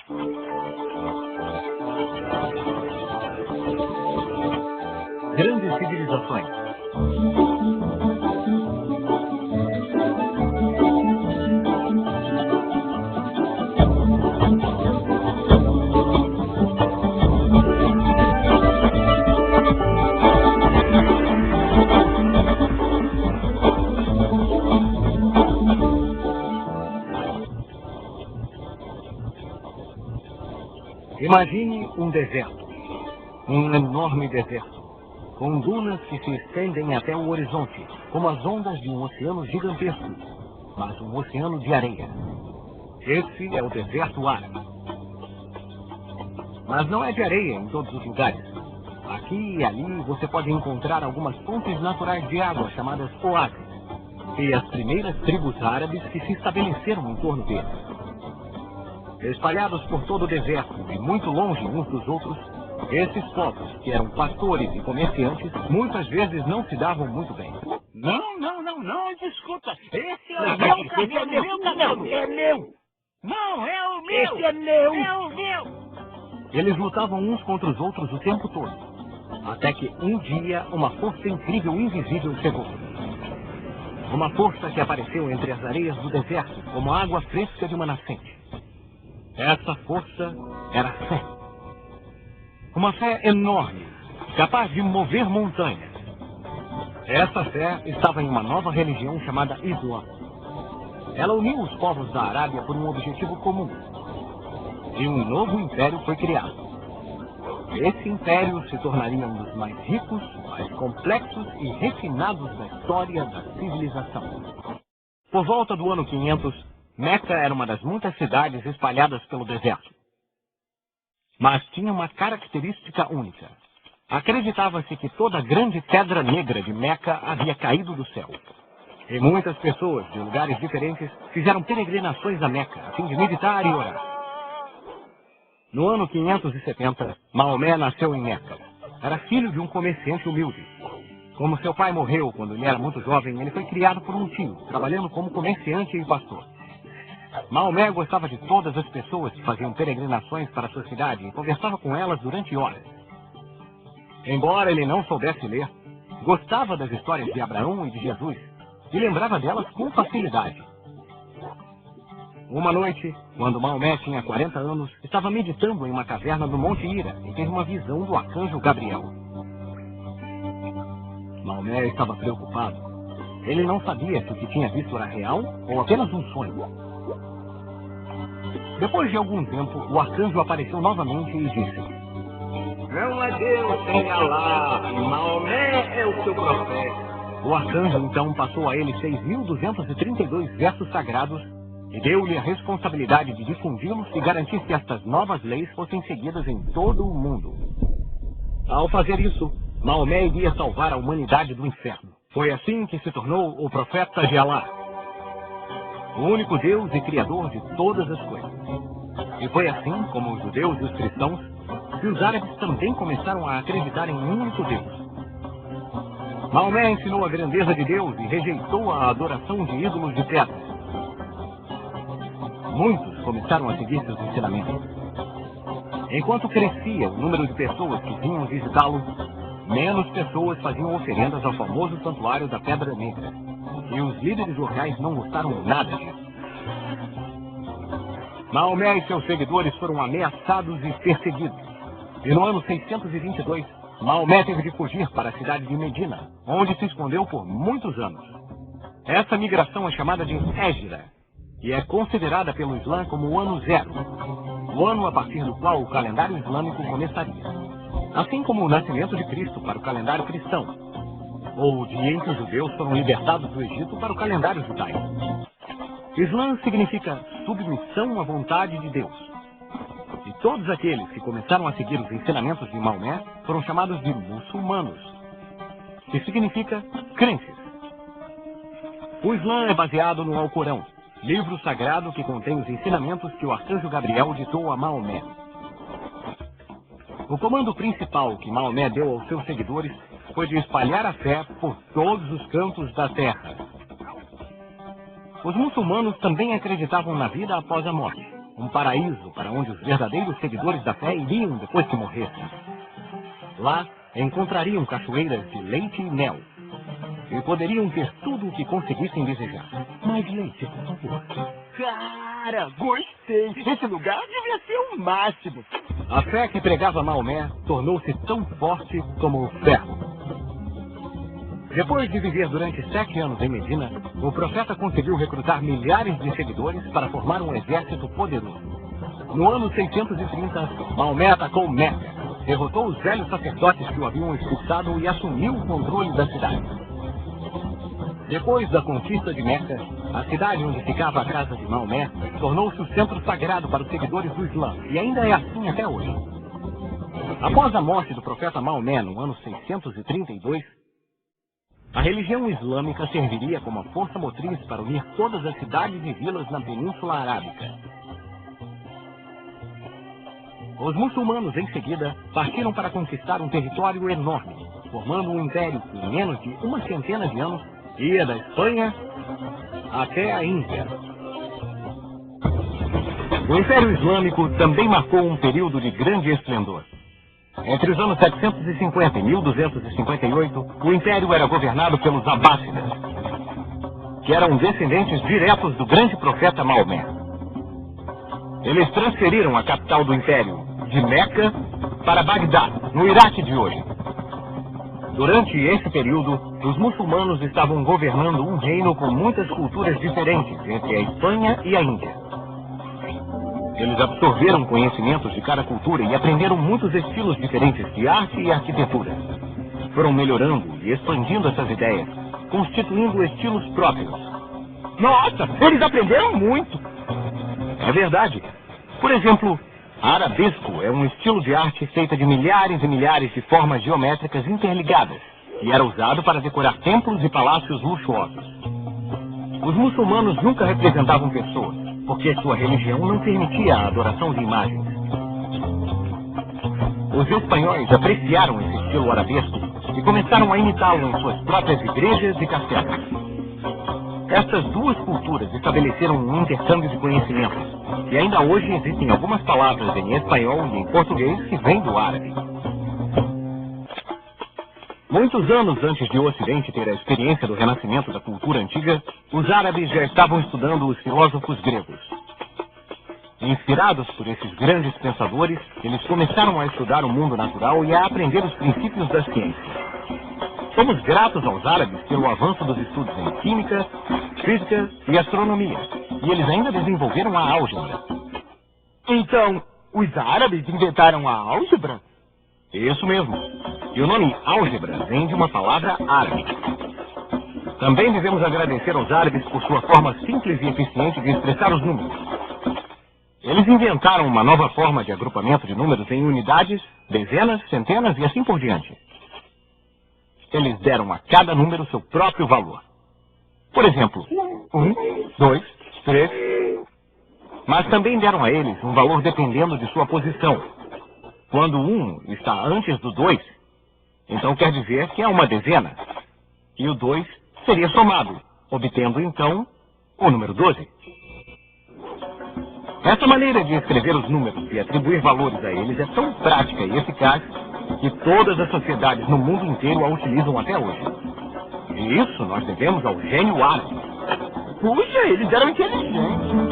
Grandes civilizações. Imagine um deserto, um enorme deserto, com dunas que se estendem até o horizonte, como as ondas de um oceano gigantesco, mas um oceano de areia. Esse é o deserto árabe. Mas não é de areia em todos os lugares. Aqui e ali você pode encontrar algumas fontes naturais de água chamadas oásis, e as primeiras tribos árabes que se estabeleceram em torno deles. Espalhados por todo o deserto e muito longe uns dos outros, esses povos, que eram pastores e comerciantes, muitas vezes não se davam muito bem. Não, desculpa. Esse é o meu camelo. É meu. Não, é o meu. Esse é meu. É o meu. Eles lutavam uns contra os outros o tempo todo, até que um dia uma força incrível e invisível chegou. Uma força que apareceu entre as areias do deserto como a água fresca de uma nascente. Essa força era a fé. Uma fé enorme, capaz de mover montanhas. Essa fé estava em uma nova religião chamada Islã. Ela uniu os povos da Arábia por um objetivo comum. E um novo império foi criado. Esse império se tornaria um dos mais ricos, mais complexos e refinados da história da civilização. Por volta do ano 500, Meca era uma das muitas cidades espalhadas pelo deserto. Mas tinha uma característica única. Acreditava-se que toda a grande pedra negra de Meca havia caído do céu. E muitas pessoas de lugares diferentes fizeram peregrinações a Meca, a fim de meditar e orar. No ano 570, Maomé nasceu em Meca. Era filho de um comerciante humilde. Como seu pai morreu quando ele era muito jovem, ele foi criado por um tio, trabalhando como comerciante e pastor. Maomé gostava de todas as pessoas que faziam peregrinações para sua cidade e conversava com elas durante horas. Embora ele não soubesse ler, gostava das histórias de Abraão e de Jesus e lembrava delas com facilidade. Uma noite, quando Maomé tinha 40 anos, estava meditando em uma caverna do Monte Hira e teve uma visão do arcanjo Gabriel. Maomé estava preocupado. Ele não sabia se o que tinha visto era real ou apenas um sonho. Depois de algum tempo, o arcanjo apareceu novamente e disse: Não há Deus sem Alá, e Maomé é o seu profeta. O arcanjo então passou a ele 6.232 versos sagrados e deu-lhe a responsabilidade de difundi-los e garantir que estas novas leis fossem seguidas em todo o mundo. Ao fazer isso, Maomé iria salvar a humanidade do inferno. Foi assim que se tornou o profeta de Alá, o único Deus e Criador de todas as coisas. E foi assim, como os judeus e os cristãos, que os árabes também começaram a acreditar em um único Deus. Maomé ensinou a grandeza de Deus e rejeitou a adoração de ídolos de pedra. Muitos começaram a seguir seus ensinamentos. Enquanto crescia o número de pessoas que vinham visitá-lo, menos pessoas faziam oferendas ao famoso santuário da Pedra Negra. E os líderes locais não gostaram nada disso. Maomé e seus seguidores foram ameaçados e perseguidos. E no ano 622, Maomé teve de fugir para a cidade de Medina, onde se escondeu por muitos anos. Essa migração é chamada de Hégira, e é considerada pelo Islã como o ano zero, o ano a partir do qual o calendário islâmico começaria. Assim como o nascimento de Cristo para o calendário cristão, ou o dia em que os judeus foram libertados do Egito para o calendário judaico. Islã significa submissão à vontade de Deus. E todos aqueles que começaram a seguir os ensinamentos de Maomé foram chamados de muçulmanos, que significa crentes. O Islã é baseado no Alcorão, livro sagrado que contém os ensinamentos que o arcanjo Gabriel ditou a Maomé. O comando principal que Maomé deu aos seus seguidores foi de espalhar a fé por todos os cantos da terra. Os muçulmanos também acreditavam na vida após a morte, um paraíso para onde os verdadeiros seguidores da fé iriam depois que morressem. Lá encontrariam cachoeiras de leite e mel e poderiam ter tudo o que conseguissem desejar. Mais leite, por favor. Cara, gostei. Esse lugar devia ser o máximo. A fé que pregava Maomé tornou-se tão forte como o ferro. Depois de viver durante 7 anos em Medina, o profeta conseguiu recrutar milhares de seguidores para formar um exército poderoso. No ano 630, Maomé atacou Meca, derrotou os velhos sacerdotes que o haviam expulsado e assumiu o controle da cidade. Depois da conquista de Meca, a cidade onde ficava a casa de Maomé tornou-se o centro sagrado para os seguidores do Islã, e ainda é assim até hoje. Após a morte do profeta Maomé no ano 632, a religião islâmica serviria como a força motriz para unir todas as cidades e vilas na Península Arábica. Os muçulmanos, em seguida, partiram para conquistar um território enorme, formando um império que, em menos de uma centena de anos, ia da Espanha até a Índia. O Império Islâmico também marcou um período de grande esplendor. Entre os anos 750 e 1258, o Império era governado pelos Abássidas, que eram descendentes diretos do grande profeta Maomé. Eles transferiram a capital do Império de Meca para Bagdá, no Iraque de hoje. Durante esse período, os muçulmanos estavam governando um reino com muitas culturas diferentes entre a Espanha e a Índia. Eles absorveram conhecimentos de cada cultura e aprenderam muitos estilos diferentes de arte e arquitetura. Foram melhorando e expandindo essas ideias, constituindo estilos próprios. Nossa, eles aprenderam muito. É verdade. Por exemplo, arabesco é um estilo de arte feita de milhares e milhares de formas geométricas interligadas e era usado para decorar templos e palácios luxuosos. Os muçulmanos nunca representavam pessoas, porque sua religião não permitia a adoração de imagens. Os espanhóis apreciaram esse estilo arabesco e começaram a imitá-lo em suas próprias igrejas e castelos. Estas duas culturas estabeleceram um intercâmbio de conhecimentos, e ainda hoje existem algumas palavras em espanhol e em português que vêm do árabe. Muitos anos antes de o Ocidente ter a experiência do renascimento da cultura antiga, os árabes já estavam estudando os filósofos gregos. Inspirados por esses grandes pensadores, eles começaram a estudar o mundo natural e a aprender os princípios da ciência. Somos gratos aos árabes pelo avanço dos estudos em química, física e astronomia, e eles ainda desenvolveram a álgebra. Então, os árabes inventaram a álgebra? Isso mesmo. E o nome álgebra vem de uma palavra árabe. Também devemos agradecer aos árabes por sua forma simples e eficiente de expressar os números. Eles inventaram uma nova forma de agrupamento de números em unidades, dezenas, centenas e assim por diante. Eles deram a cada número seu próprio valor. Por exemplo, 1, 2, 3. Mas também deram a eles um valor dependendo de sua posição. Quando 1 está antes do 2, então quer dizer que é uma dezena. E o 2 seria somado, obtendo então o número 12. Essa maneira de escrever os números e atribuir valores a eles é tão prática e eficaz que todas as sociedades no mundo inteiro a utilizam até hoje. E isso nós devemos ao gênio árabe. Puxa, eles eram inteligentes.